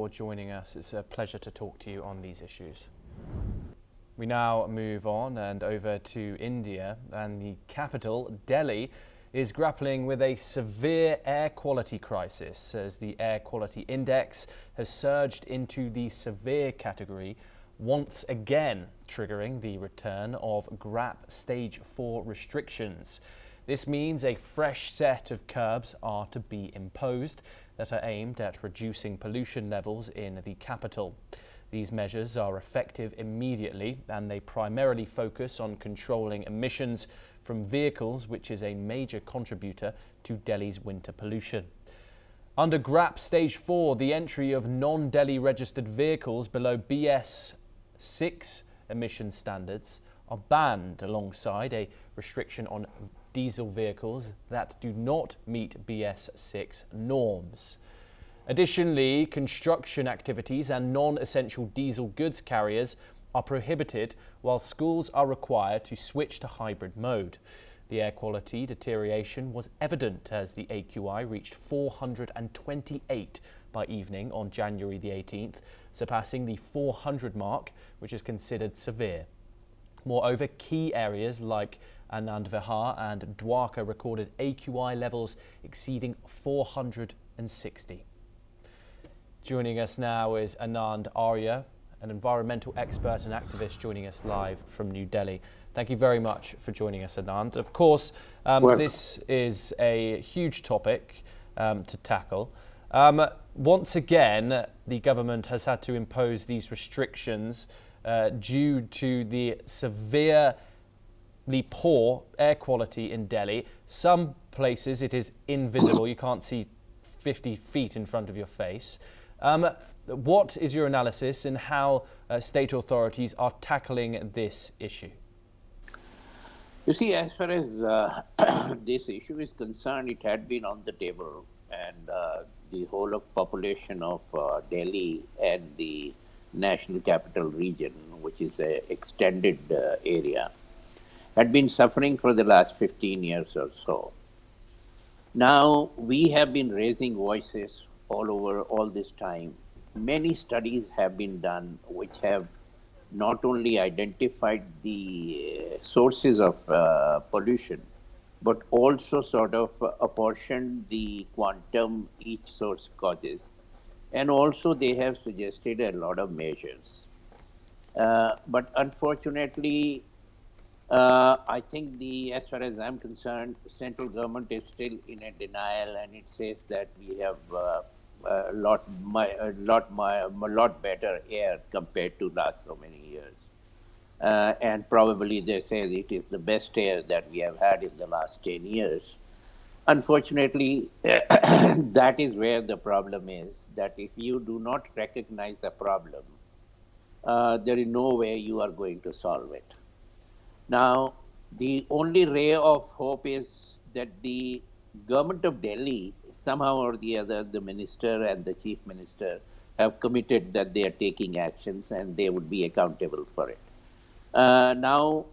For joining us. It's a pleasure to talk to you on these issues. We now move on and over to India, and the capital, Delhi, is grappling with a severe air quality crisis as the air quality index has surged into the severe category once again, triggering the return of GRAP Stage-4 restrictions. This means a fresh set of curbs are to be imposed that are aimed at reducing pollution levels in the capital. These measures are effective immediately, and they primarily focus on controlling emissions from vehicles, which is a major contributor to Delhi's winter pollution. Under GRAP Stage 4, the entry of non-Delhi registered vehicles below BS 6 emission standards are banned, alongside a restriction on diesel vehicles that do not meet BS 6 norms. Additionally, construction activities and non-essential diesel goods carriers are prohibited, while schools are required to switch to hybrid mode. The air quality deterioration was evident as the AQI reached 428 by evening on January the 18th, surpassing the 400 mark, which is considered severe. Moreover, key areas like Anand Vihar and Dwarka recorded AQI levels exceeding 460. Joining us now is Anand Arya, an environmental expert and activist joining us live from New Delhi. Thank you very much for joining us, Anand. Of course, this is a huge topic to tackle. Once again, the government has had to impose these restrictions due to the severely poor air quality in Delhi. Some places it is invisible. You can't see 50 feet in front of your face. What is your analysis and how state authorities are tackling this issue? You see, as far as this issue is concerned, it had been on the table, and the whole of population of Delhi and the National Capital Region, which is an extended area, had been suffering for the last 15 years or so. Now, we have been raising voices all over all this time. Many studies have been done which have not only identified the sources of pollution, but also sort of apportioned the quantum each source causes. And also they have suggested a lot of measures. But unfortunately, I think as far as I'm concerned, central government is still in a denial, and it says that we have a lot better air compared to last so many years. And probably they say it is the best air that we have had in the last 10 years. Unfortunately, that is where the problem is, that if you do not recognize the problem, there is no way you are going to solve it. Now, the only ray of hope is that the government of Delhi, somehow or the other, the minister and the chief minister have committed that they are taking actions and they would be accountable for it. Now,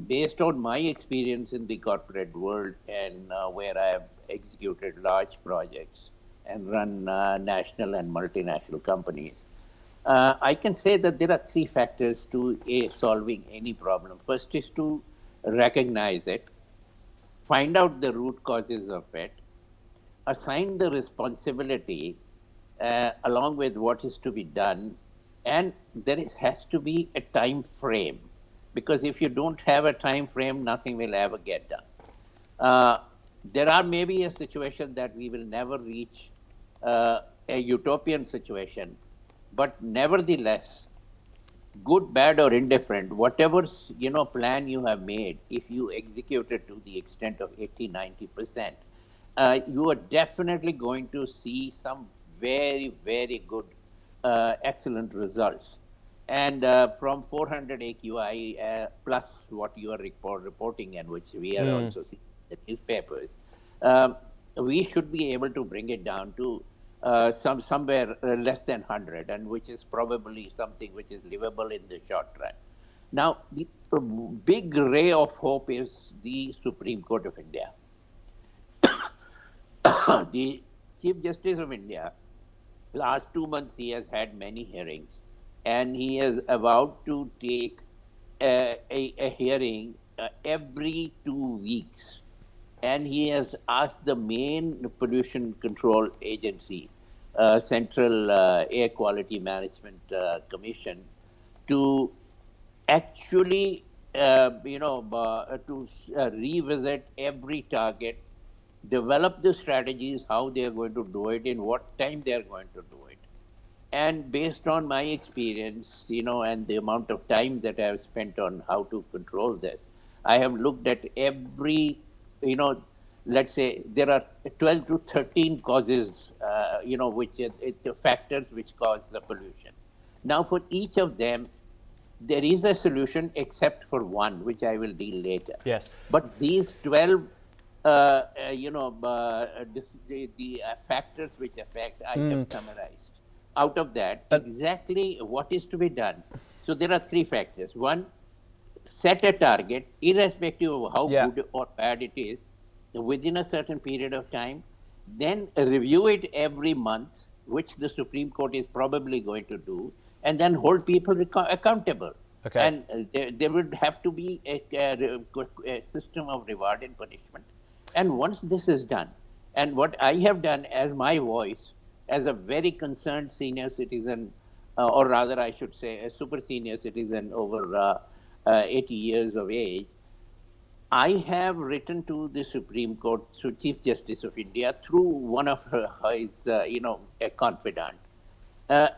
based on my experience in the corporate world and where I have executed large projects and run national and multinational companies, I can say that there are three factors to solving any problem. First is to recognize it, find out the root causes of it, assign the responsibility along with what is to be done, and there has to be a time frame, because if you don't have a time frame, nothing will ever get done. There are maybe a situation that we will never reach a utopian situation, but nevertheless, good, bad, or indifferent, whatever plan you have made, if you execute it to the extent of 80–90%, you are definitely going to see some very, very good, excellent results. And from 400 AQI plus what you are reporting, and which we are also seeing in the newspapers, we should be able to bring it down to somewhere less than 100, and which is probably something which is livable in the short run. Now, the big ray of hope is the Supreme Court of India. The Chief Justice of India last 2 months he has had many hearings, and he is about to take a hearing every 2 weeks. And he has asked the main pollution control agency, Central Air Quality Management Commission, to actually, revisit every target, develop the strategies, how they are going to do it, in what time they are going to do it. And based on my experience, and the amount of time that I have spent on how to control this, I have looked at every, let's say there are 12 to 13 causes, which factors which cause the pollution. Now, for each of them, there is a solution except for one, which I will deal later. Yes. But these 12, the factors which affect, I have summarized. Out of that, exactly what is to be done. So there are three factors. One, set a target, irrespective of how good or bad it is, within a certain period of time. Then review it every month, which the Supreme Court is probably going to do, and then hold people accountable. Okay. And there would have to be a system of reward and punishment. And once this is done, and what I have done as my voice, as a very concerned senior citizen, or rather I should say a super senior citizen over 80 years of age, I have written to the Supreme Court, to Chief Justice of India, through one of his, a confidant,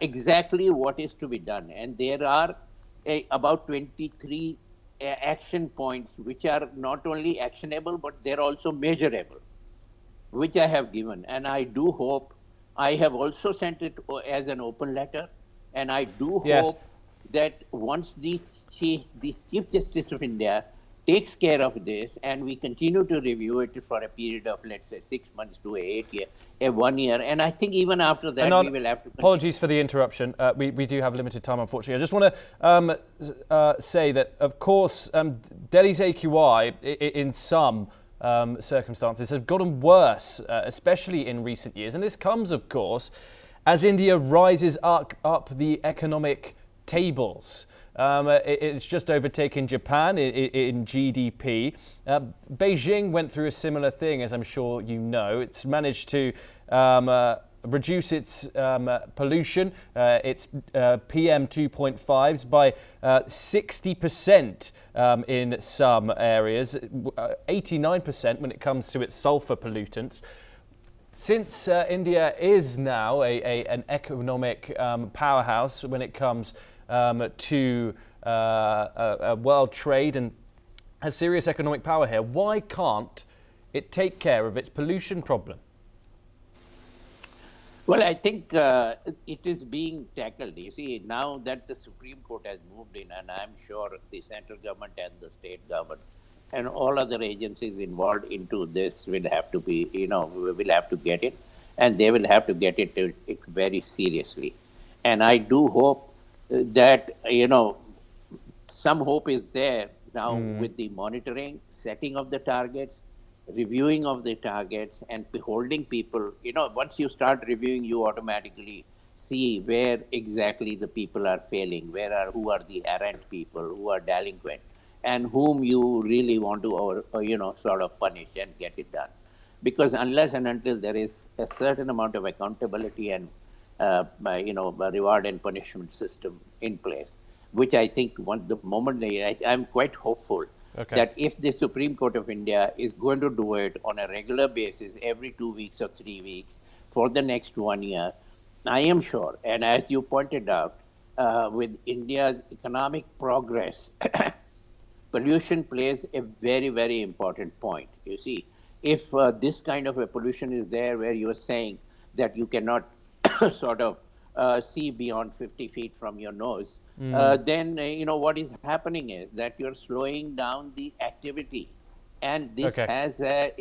exactly what is to be done. And there are about 23 action points which are not only actionable, but they're also measurable, which I have given. And I do hope, I have also sent it as an open letter, and I do hope that once the Chief Justice of India takes care of this, and we continue to review it for a period of, let's say, 6 months to 8 years, 1 year, and I think even after that, we will have to... Apologies for the interruption. We do have limited time, unfortunately. I just want to say that, of course, Delhi's AQI, in some circumstances, have gotten worse, especially in recent years. And this comes, of course, as India rises up the economic tables. It's just overtaken Japan in GDP. Beijing went through a similar thing, as I'm sure you know. It's managed to reduce its pollution, its PM 2.5s by 60% in some areas, 89% when it comes to its sulfur pollutants. Since India is now an economic powerhouse when it comes to world trade and has serious economic power here, why can't it take care of its pollution problem? Well, I think it is being tackled. You see, now that the Supreme Court has moved in, and I'm sure the central government and the state government and all other agencies involved into this will have to be, will have to get it, and they will have to get it very seriously. And I do hope that, some hope is there now with the monitoring, setting of the targets, reviewing of the targets, and holding people. Once you start reviewing, you automatically see where exactly the people are failing, who are the errant people, who are delinquent, and whom you really want to, sort of punish and get it done. Because unless and until there is a certain amount of accountability and, a reward and punishment system in place, which I think the moment I'm quite hopeful that if the Supreme Court of India is going to do it on a regular basis, every 2 weeks or 3 weeks for the next 1 year, I am sure, and as you pointed out, with India's economic progress, pollution plays a very, very important point. You see, if this kind of a pollution is there where you're saying that you cannot sort of see beyond 50 feet from your nose, then what is happening is that you're slowing down the activity, and this has a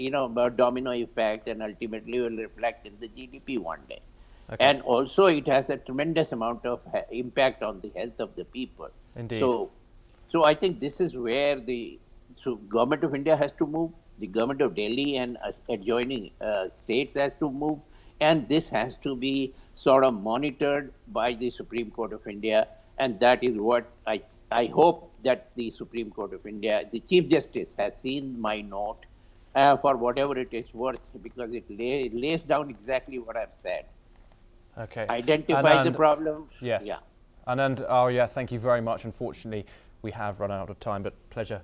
domino effect, and ultimately will reflect in the GDP one day. And also it has a tremendous amount of impact on the health of the people. Indeed. So I think this is where the government of India has to move, the government of Delhi and adjoining states has to move, And this has to be sort of monitored by the Supreme Court of India. And that is what I hope that the Supreme Court of India, the Chief Justice, has seen my note for whatever it is worth, because it lays down exactly what I've said. Okay. Identify the problems. Yes. Yeah. Anand, oh yeah, thank you very much. Unfortunately, we have run out of time, but pleasure